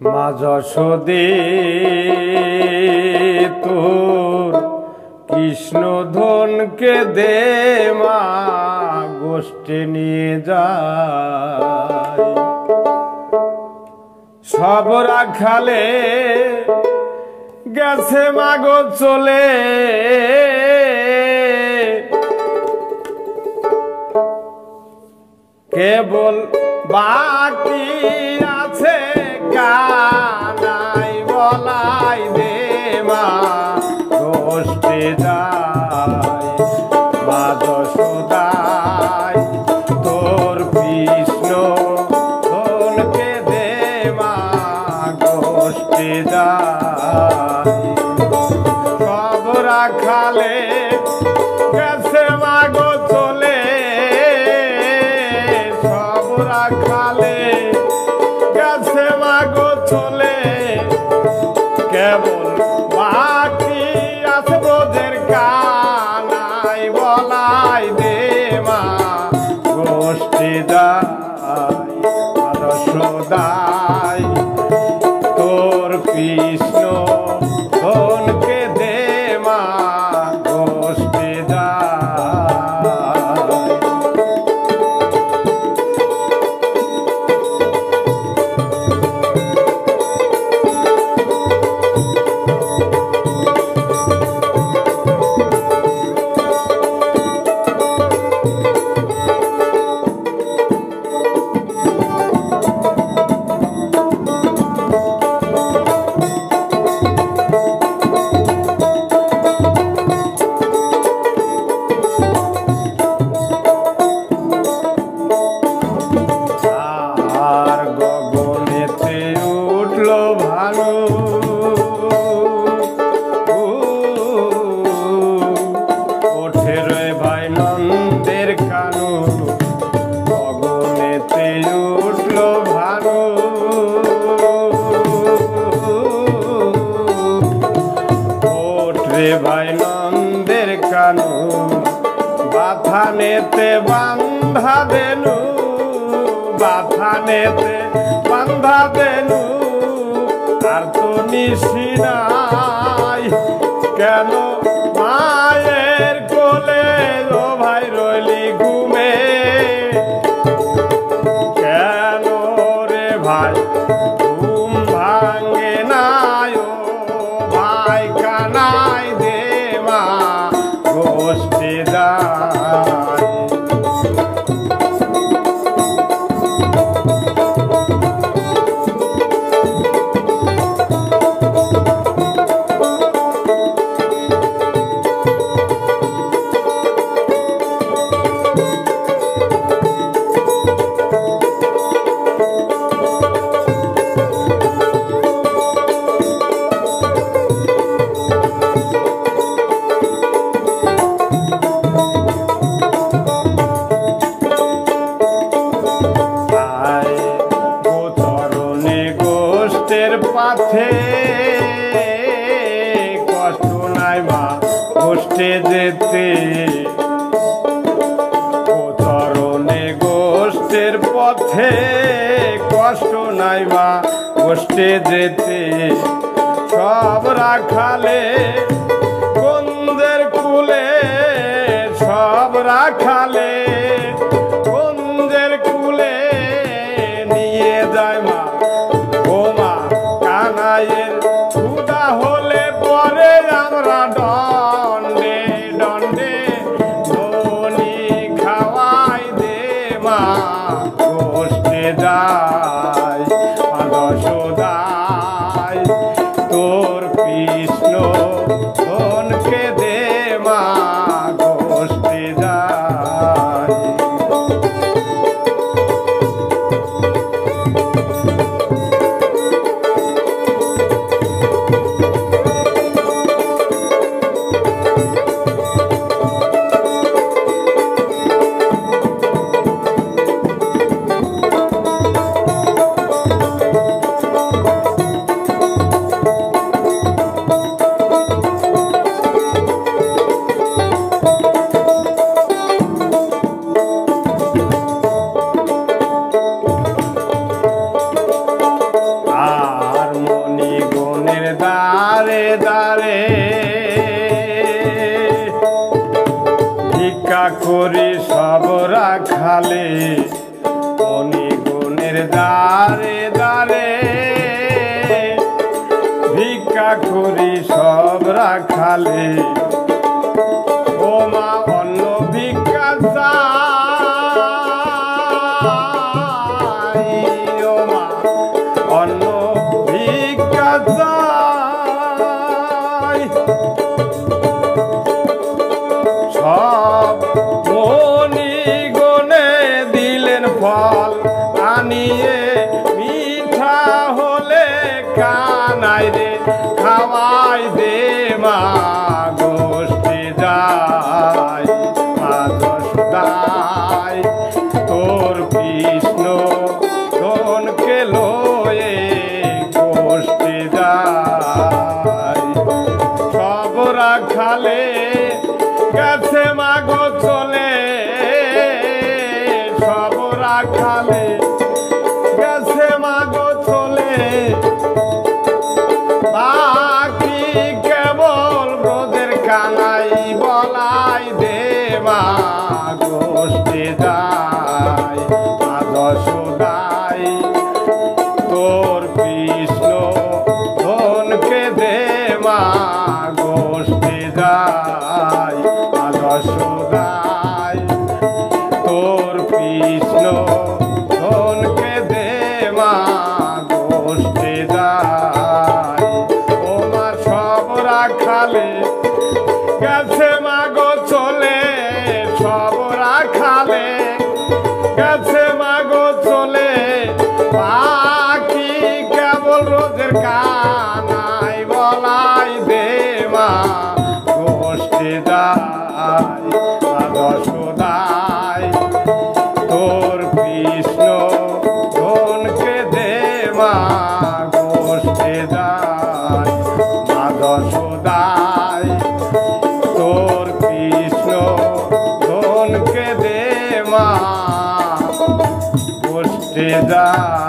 মা যশোদে তোর কৃষ্ণ ধনকে দে মা গোষ্ঠে নিয়ে যায় সব রাখালে গেছে মাগো চলে কেবল বাকি আছে কানাই বলাই দে মা গোষ্ঠে যায় মা যশোদাই তোর কৃষ্ণ ধনকে দে মা গোষ্ঠে যায় সব রাখালে গেছে মাগো চলে সব রাখালে গেছে মাগো চলে কেবল বাকি আছে বোঝের কানাই বলাই দে মা গোষ্ঠী যায় যশোদাই তোর কৃষ্ণ ধনকে দে মা গোষ্ঠী যায় ওঠে রে ভাই নন্দের কানু গগনেতে উঠল ভানু ওঠে ভাই নন্দের কানু বাথানেতে বান্ধা দেনু বাথানেতে বান্ধা দেনু আর তো নিশি নাই কেন মায়ের কোলে ও ভাই রইলি ঘুমে কেন রে ভাই ঘুম ভাঙে নাই ও ভাই কানাই দে মা গোষ্ঠী যায় পাথে কষ্ট নাই মা গোষ্ঠে যেতে ও চরণে গোষ্ঠের পথে কষ্ট নাই মা গোষ্ঠে যেতে সব রাখালে কুঞ্জের কুলে সব রাখালে কুঞ্জের কুলে নিয়ে যায় মা কানাইয়ের ক্ষুধা হলে পরে আমরা দণ্ডে দণ্ডে ধনি খাওয়াই দে মা গোষ্ঠে যায় যশোদাই তোর কৃষ্ণ করি সব রাখালে মণিগুণের দ্বারে দ্বারে ভিক্ষা করি সব রাখালে ও মা অন্ন ভিক্ষা চাই ও মা অন্ন ভিক্ষা চাই সব মণিগুণে দিলেন ফল আনিয়ে মিঠা হলে কানাই রে খাওয়াই দে মা গোষ্ঠী যায় মা যশোদাই তোর কৃষ্ণ ধনকে লয়ে গোষ্ঠী যায় সব রাখালে গেছে মাগো চলে সব রাখালে গেছে মাগো চলে বাকি কেবল ব্রজের কানাই বলাই দে মা গোষ্ঠী যায় মা যশোদাই তোর কৃষ্ণ ধনকে দে মা গোষ্ঠী যায় মা যশোদাই তোর কৃষ্ণ ধনকে দে মা গোষ্ঠী যায় ও মা সব রাখালে গেছে মাগো চলে সব রাখালে গেছে মাগো চলে বাকি কেবল রোজের কানাই বলাই দে মা গোষ্ঠী যায় মা যশোদাই তোর কৃষ্ণ ধনকে দে মা গোষ্ঠী যায় মা যশোদাই তোর কৃষ্ণ ধনকে দে মা গোষ্ঠী যায়।